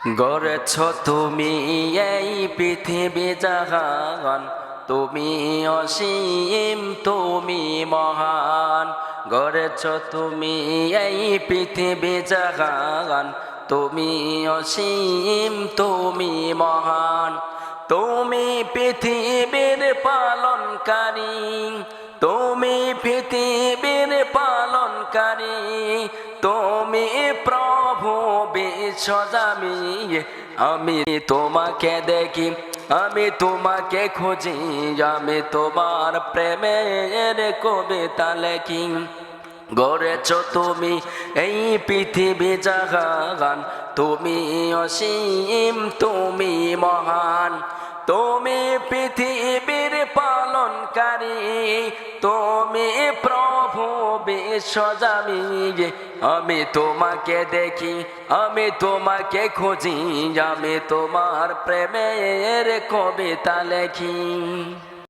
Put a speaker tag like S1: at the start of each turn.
S1: গড়েছ তুমি এই পৃথিবী জাহান, তুমি অসীম তুমি মহান। গড়েছ তুমি এই পৃথিবী জাহান, তুমি অসীম তুমি মহান। তুমি পৃথিবীর পালনকারী, তুমি পৃথিবীর পালনকারী, তুমি প্রভু বিশ্বজামি। আমি তোমাকে দেখি, আমি তোমাকে খুঁজি, আমি তোমার প্রেমের কবিতা লেখি। গড়েছ তুমি এই পৃথিবী জাহান, তুমি অসীম তুমি মহান। তুমি পৃথিবীর পালনকারী, তুমি প্রভু বিশ্বজামি। আমি তোমাকে দেখি, আমি তোমাকে খুঁজি, আমি তোমার প্রেমের কবিতা লেখি।